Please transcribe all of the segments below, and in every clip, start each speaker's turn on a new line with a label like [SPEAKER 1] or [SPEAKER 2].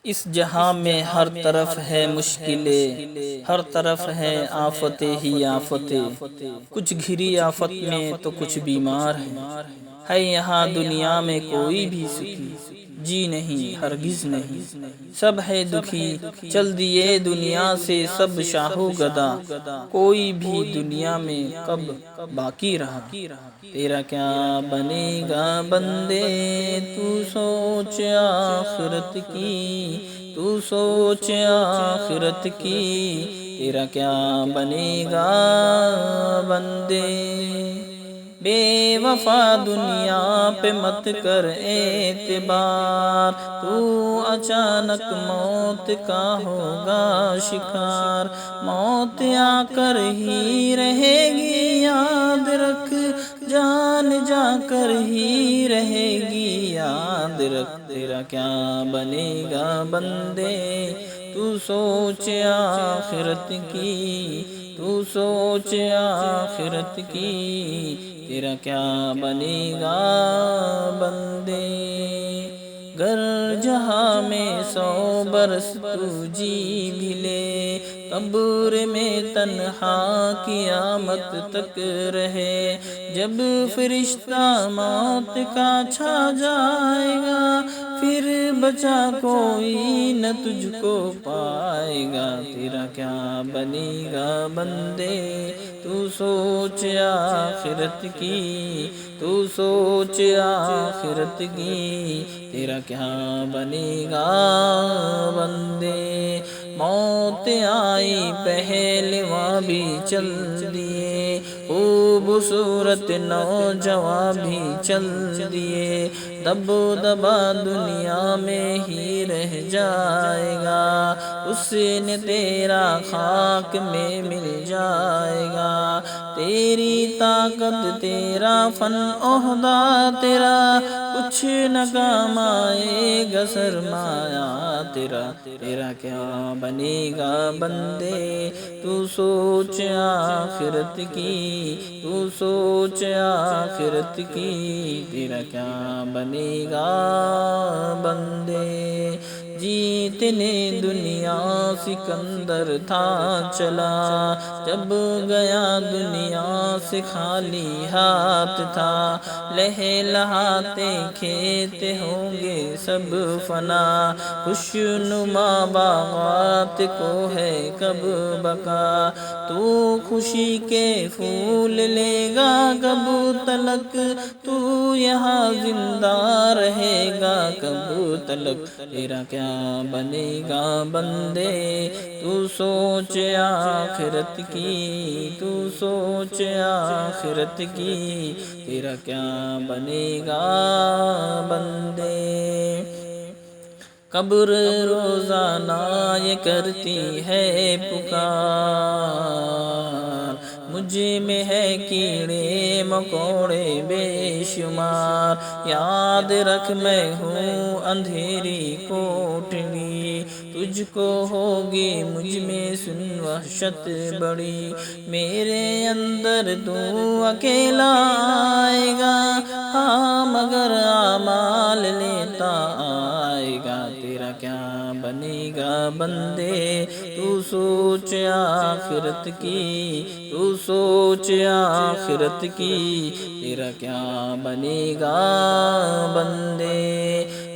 [SPEAKER 1] اس جہاں میں ہر طرف ہے مشکلیں، ہر طرف ہے آفتیں ہی آفتیں، کچھ گھری آفت میں تو کچھ بیمار ہے یہاں دنیا میں کوئی بھی سکھی جی نہیں ہرگز نہیں، سب ہے دکھی چل دیے دنیا سے سب شاہو گدا، کوئی بھی دنیا میں کب باقی رہا، تیرا کیا بنے گا بندے تو سوچ آخرت کی، تو سوچ آخرت کی، تیرا کیا بنے گا بندے۔ بے وفا دنیا پہ مت کر اعتبار، تو اچانک موت کا ہوگا شکار، موت آ کر ہی رہے گی یاد رکھ، جان جا کر ہی رہے گی یاد رکھ، تیرا کیا بنے گا بندے تو سوچ آخرت کی، تو سوچ آخرت کی، تیرا کیا بنے گا بندے۔ گر جہاں میں 100 برس تو جی بھی لے، قبر میں تنہا قیامت تک رہے، جب فرشتہ موت کا چھا جائے گا، پھر بچا کوئی نہ تجھ کو پائے گا، تیرا کیا بنے گا بندے تو سوچ آخرت کی، تو سوچ آخرت کی، تیرا کیا بنے گا بندے۔ موت آئی پہلواں بھی چل دیے، خوبصورت نوجوان بھی چل دیے، دب و دبا دنیا میں ہی رہ جائے گا، اس نے تیرا خاک میں مل جائے گا، تیری طاقت تیرا فن عہدہ تیرا کچھ نہ کام آئے گا سرمایہ تیرا، تیرا کیا بنے گا بندے تو سوچ آخرت کی، تو سوچ آخرت کی، تیرا کیا بنے گا بندے۔ جیتنے دنیا سکندر تھا چلا، جب گیا دنیا سے خالی ہاتھ تھا، لہلہاتے کھیت ہوں گے سب فنا، خوشنما باغات کو ہے کب بقا، تو خوشی کے پھول لے گا کب تلک، تو یہاں زندہ رہے گا کب تلک، تیرا کیا بنے گا بندے تو سوچ آخرت کی، تو سوچ آخرت کی، تیرا کیا بنے گا بندے۔ قبر روزانہ یہ کرتی ہے پکار، مجھ میں ہے کیڑے مکوڑے بے شمار، یاد رکھ میں ہوں اندھیری کوٹڑی، تجھ کو ہوگی مجھ میں سن وحشت بڑی، میرے اندر تو اکیلا آئے گا، ہاں مگر اعمال لیتا آئے گا، تیرا کیا بنے گا بندے تو سوچ آخرت کی، تو سوچ آخرت کی، تیرا کیا بنے گا بندے۔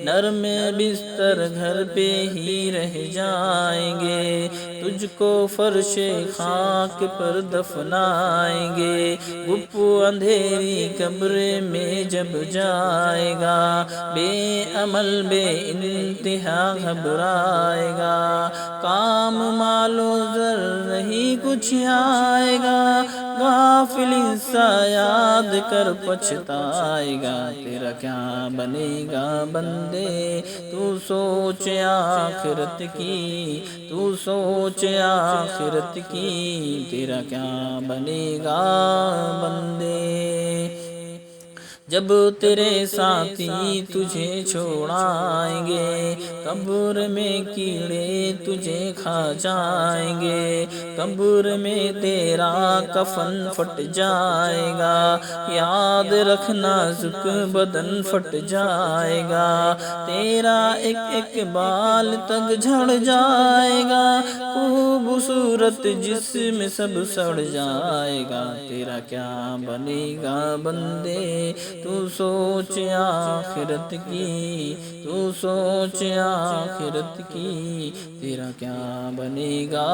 [SPEAKER 1] نرم بستر گھر پہ ہی رہ جائیں گے، تجھ کو فرش خاک پر دفنائیں گے، گپ اندھیری قبر میں جب جائے گا، بے عمل بے انتہا گھبرائے گا، کام مال و زر نہیں کچھ آئے گا، غافل سا یاد کر پچھتائے گا، تیرا کیا بنے گا بندے تو سوچ آخرت کی، تو سوچ آخرت کی، تیرا کیا بنے گا بندے۔ جب تیرے ساتھی تجھے چھوڑائیں گے، قبر میں کیڑے تجھے کھا جائیں گے، قبر میں تیرا کفن پھٹ جائے گا، یاد رکھنا نازک بدن پھٹ جائے گا، تیرا ایک ایک بال تک جھڑ جائے گا، خوبصورت جسم سب سڑ جائے گا، تیرا کیا بنے گا بندے، تو سوچ آخرت کی، تو سوچ آخرت کی، تیرا کیا بنے گا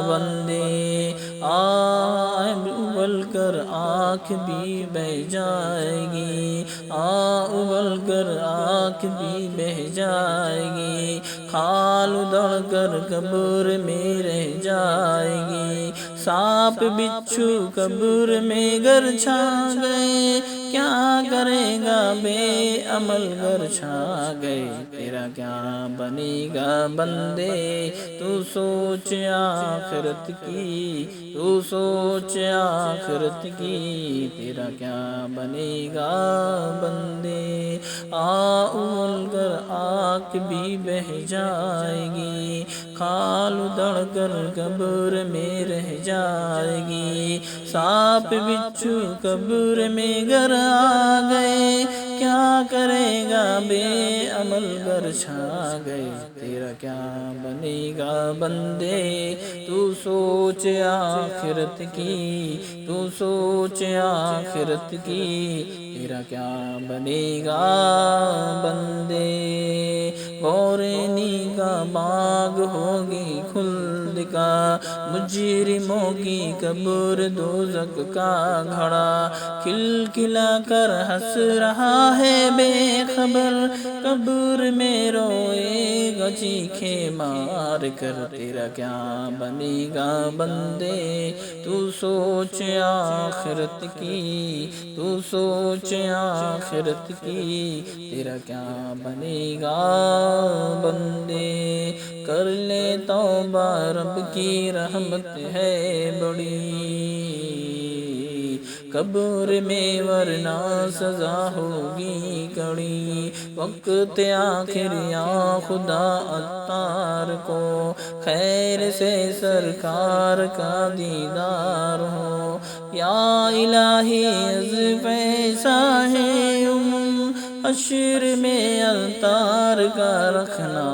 [SPEAKER 1] بندے، ابل کر آنکھ بھی بہ جائے گی، ابل کر آنکھ بھی بہ جائے گی، کھال ادھڑ کر قبر میں رہ جائے گی، سانپ بچھو قبر میں گر چھا گئے، کیا کرے گا بے عمل گر چھا گئے، تیرا کیا بنے گا بندے، تو سوچ آخرت کی، تو سوچ آخرت کی، تیرا کیا بنے گا بندے، ابل کر آنکھ بھی بہ جائے گی، کھال ادھڑ کر قبر میں رہ جائے گی، سانپ بچھو قبر میں گر آ گئے، کیا کرے گا بے عمل گر چھا گئے، تیرا کیا بنے گا بندے، تو سوچ آخرت کی، تو سوچ آخرت کی، تیرا کیا بنے گا بندے، غورینی کا باغ ہوگی خلد کا، مجرموں کی قبر دوزخ کا گھڑا، کھل کھلا کر ہنس رہا ہے بے خبر، قبر میں روئے گا چیخے مار کر، تیرا کیا بنے گا بندے، تو سوچ آخرت کی، تو سوچ آخرت کی، تیرا کیا بنے گا بندے، کر لے توبہ رب کی رحمت ہے بڑی، قبر میں ورنہ سزا ہوگی کڑی، وقت آخر یا خدا عطار کو، خیر سے سرکار کا دیدار ہو، یا الہی از پیسہ ہے حشر میں عطار کا رکھنا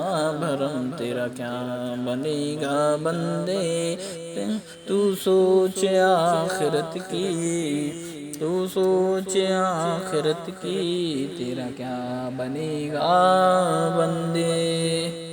[SPEAKER 1] بھرم، تیرا کیا بنے گا بندے، تو سوچ آخرت کی، تو سوچ آخرت کی، تیرا کیا بنے گا بندے۔